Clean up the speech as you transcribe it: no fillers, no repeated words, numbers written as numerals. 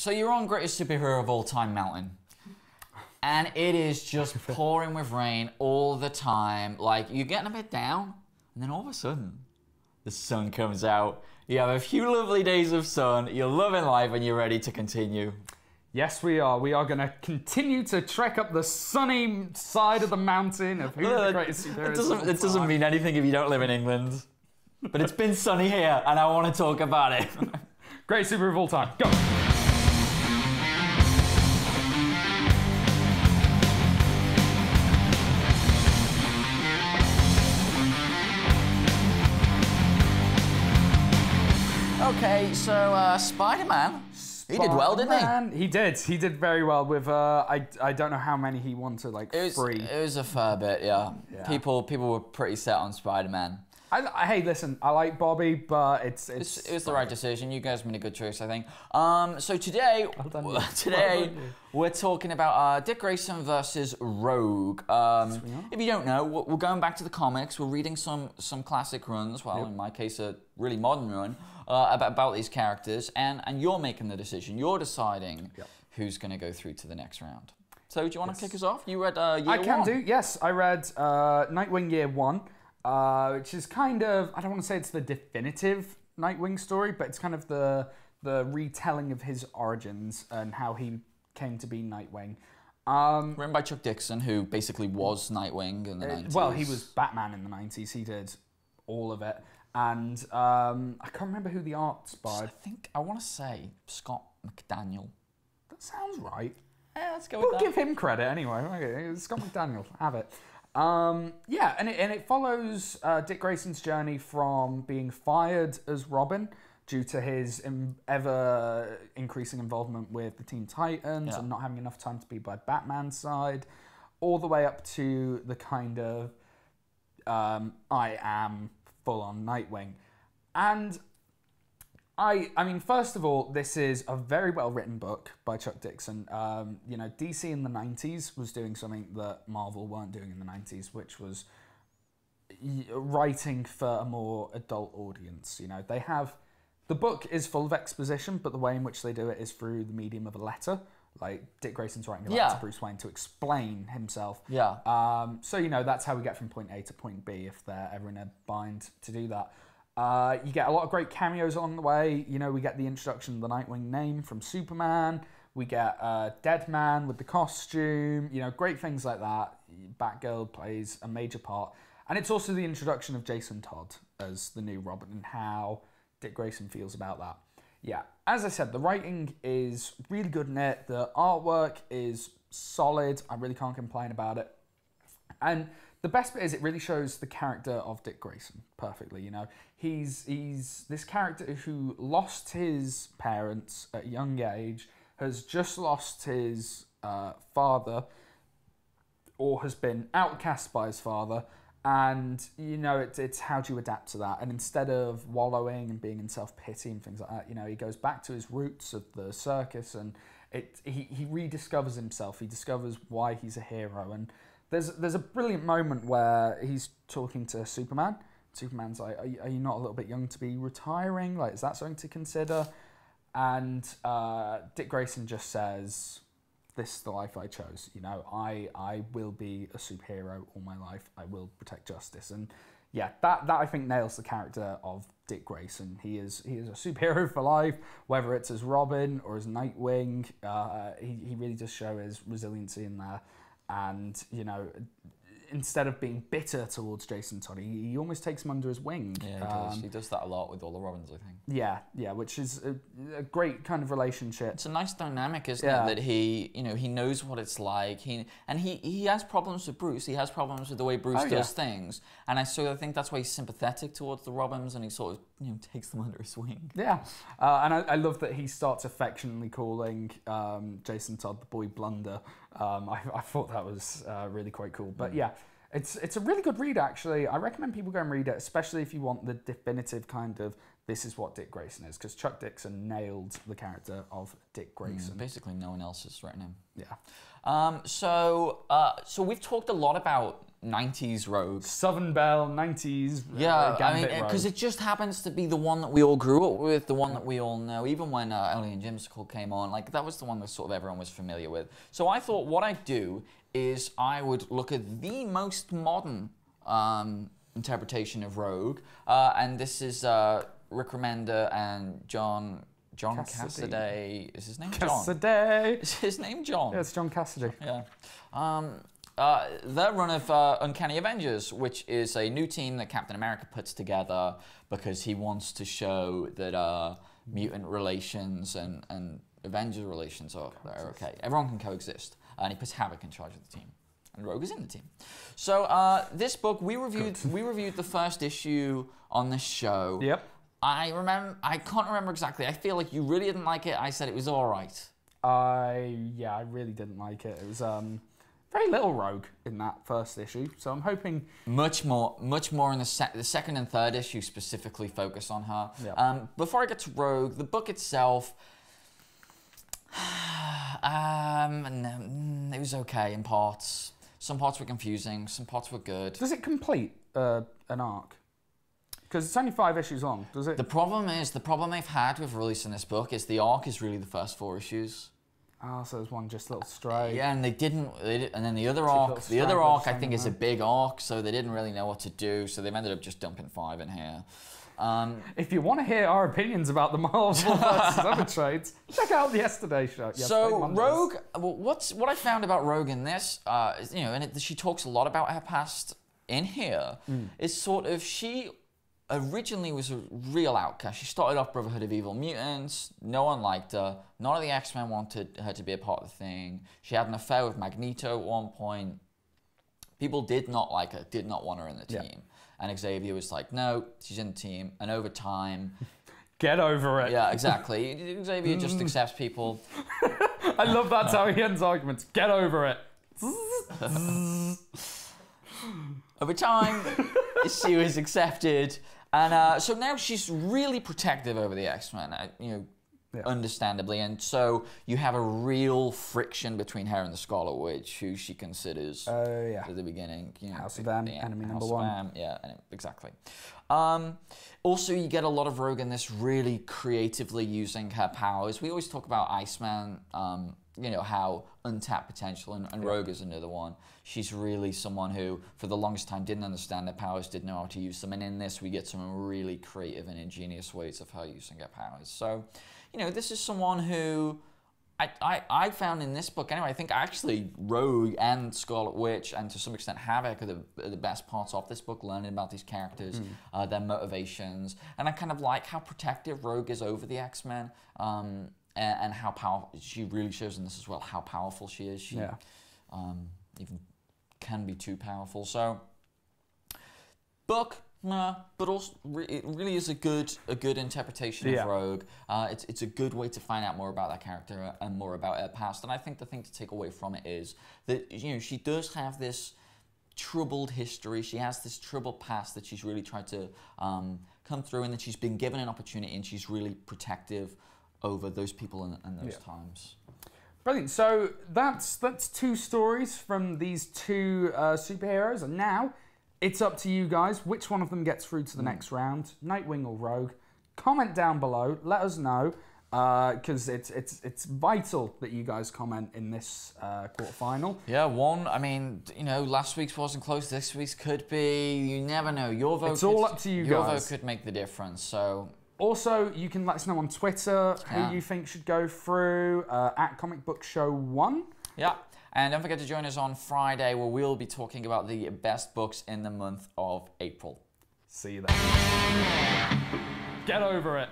So you're on Greatest Superhero of All Time Mountain. And it is just pouring with rain all the time. Like, you're getting a bit down, and then all of a sudden, the sun comes out. You have a few lovely days of sun, you're loving life, and you're ready to continue. Yes, we are. We are going to continue to trek up the sunny side of the mountain of who the greatest superheroes It doesn't mean anything if you don't live in England. But it's been sunny here, and I want to talk about it. Greatest superhero of all time. Go! Okay, so Spider-Man. He did well, didn't he? He did. He did very well with, I don't know how many he won to, like, 3. It was a fair bit, yeah. People were pretty set on Spider-Man. Hey, listen, I like Bobby, but it was the right decision. You guys made a good choice, I think. So today we're talking about Dick Grayson versus Rogue. If you don't know, we're going back to the comics. We're reading some classic runs. Well, in my case, a really modern run about these characters, and you're making the decision. You're deciding who's going to go through to the next round. So do you want to kick us off? You read Year 1? I can do. Yes, I read Nightwing Year 1. Which is kind of, I don't want to say it's the definitive Nightwing story, but it's kind of the retelling of his origins and how he came to be Nightwing. Written by Chuck Dixon, who basically was Nightwing in the 90s. Well, he was Batman in the 90s. He did all of it. And I can't remember who the art's by. I want to say Scott McDaniel. That sounds right. Yeah, let's go with that. We'll give him credit anyway. Okay, Scott McDaniel, have it. Yeah, and it follows Dick Grayson's journey from being fired as Robin due to his ever increasing involvement with the Teen Titans and not having enough time to be by Batman's side, all the way up to the kind of I am full-on Nightwing. And I mean, first of all, this is a very well-written book by Chuck Dixon. You know, DC in the 90s was doing something that Marvel weren't doing in the 90s, which was writing for a more adult audience. You know, they have... The book is full of exposition, but the way in which they do it is through the medium of a letter. Like, Dick Grayson's writing a letter to Bruce Wayne to explain himself. Yeah. So, you know, that's how we get from point A to point B, if they're ever in a bind to do that. You get a lot of great cameos along the way. You know, we get the introduction of the Nightwing name from Superman. We get Deadman with the costume. You know, great things like that. Batgirl plays a major part. And it's also the introduction of Jason Todd as the new Robin and how Dick Grayson feels about that. Yeah, as I said, the writing is really good in it. The artwork is solid. I really can't complain about it. And the best bit is it really shows the character of Dick Grayson perfectly. You know, he's this character who lost his parents at a young age, has just lost his father, or has been outcast by his father, and you know it's how do you adapt to that? And instead of wallowing and being in self-pity and things like that, you know, he goes back to his roots of the circus, and he rediscovers himself. He discovers why he's a hero. And there's a brilliant moment where he's talking to Superman. Superman's like, are you not a little bit young to be retiring? Like, is that something to consider? And Dick Grayson just says, this is the life I chose. You know, I will be a superhero all my life. I will protect justice. And yeah, that I think nails the character of Dick Grayson. He is a superhero for life, whether it's as Robin or as Nightwing. He really does show his resiliency in there. And, you know, instead of being bitter towards Jason Todd, he almost takes him under his wing. Yeah, he does. He does that a lot with all the Robins, I think. Yeah, which is a great kind of relationship. It's a nice dynamic, isn't it? That he knows what it's like. He has problems with Bruce. He has problems with the way Bruce does things. And I think that's why he's sympathetic towards the Robins, and he sort of takes them under his wing. Yeah, and I love that he starts affectionately calling Jason Todd the boy blunder. I thought that was really quite cool. But yeah, it's a really good read, actually. I recommend people go and read it, especially if you want the definitive kind of, this is what Dick Grayson is, because Chuck Dixon nailed the character of Dick Grayson. Basically, no one else has written him. Yeah. So we've talked a lot about 90s Rogue. Southern Belle, 90s. Yeah, I mean, Rogue. because it just happens to be the one that we all grew up with, the one that we all know. Even when Alien Jimsicle came on, like that was the one that sort of everyone was familiar with. So I thought what I'd do is I would look at the most modern interpretation of Rogue, and this is Rick Remender and John Cassidy. Is his name John? Cassidy. Is his name John? Yeah, it's John Cassidy. Yeah. Their run of Uncanny Avengers, which is a new team that Captain America puts together because he wants to show that mutant relations and Avenger relations are okay. Everyone can coexist. And he puts Havoc in charge of the team. And Rogue is in the team. So this book, we reviewed the first issue on this show. Yep. I can't remember exactly. I feel like you really didn't like it. I said it was all right. I really didn't like it. It was very little Rogue in that first issue, so I'm hoping much more in the second and third issue specifically focus on her. Yep. Before I get to Rogue, the book itself, it was okay in parts. Some parts were confusing, some parts were good. Does it complete an arc? Because it's only 5 issues long. Does it? The problem they've had with releasing this book is the arc is really the first 4 issues. Oh, so there's one just a little stray. Yeah, and and then the other arc I think is a big arc, so they didn't really know what to do, so they've ended up just dumping 5 in here. If you want to hear our opinions about the Marvel versus other trades, check out the Yesterday show. So Rogue, what I found about Rogue in this, is, and she talks a lot about her past in here, is sort of she originally was a real outcast. She started off Brotherhood of Evil Mutants. No one liked her. None of the X-Men wanted her to be a part of the thing. She had an affair with Magneto at one point. People did not like her, did not want her in the team. Yeah. And Xavier was like, no, she's in the team. And over time... Get over it. Yeah, exactly. Xavier just accepts people. I love that's how he ends arguments. Get over it. Over time, she was accepted. And so now she's really protective over the X-Men, understandably. And so you have a real friction between her and the Scarlet Witch, who she considers at the beginning. House of M, enemy number 1. Yeah, exactly. Also, you get a lot of Rogue in this really creatively using her powers. We always talk about Iceman, how untapped potential, and Rogue is another one. She's really someone who, for the longest time, didn't understand her powers, didn't know how to use them, and in this, we get some really creative and ingenious ways of her using her powers. So, this is someone who I found in this book, anyway, I think actually Rogue and Scarlet Witch, and to some extent Havoc, are the best parts of this book, learning about these characters, their motivations, and I kind of like how protective Rogue is over the X-Men, and how powerful, she really shows in this as well, how powerful she is. She even can be too powerful. So, book, but also it really is a good interpretation of Rogue. It's a good way to find out more about that character and more about her past. And I think the thing to take away from it is that she does have this troubled history. She has this troubled past that she's really tried to come through, and that she's been given an opportunity, and she's really protective over those people and those times. Brilliant. So that's 2 stories from these 2 superheroes, and now it's up to you guys which one of them gets through to the next round, Nightwing or Rogue. Comment down below, let us know, because it's vital that you guys comment in this quarterfinal. Yeah, last week's wasn't close, this week's could be. You never know. Your vote. It's all up to you guys. Your vote could make the difference. So. Also, you can let us know on Twitter who you think should go through, at Comic Book Show 1. Yeah, and don't forget to join us on Friday, where we'll be talking about the best books in the month of April. See you then. Get over it.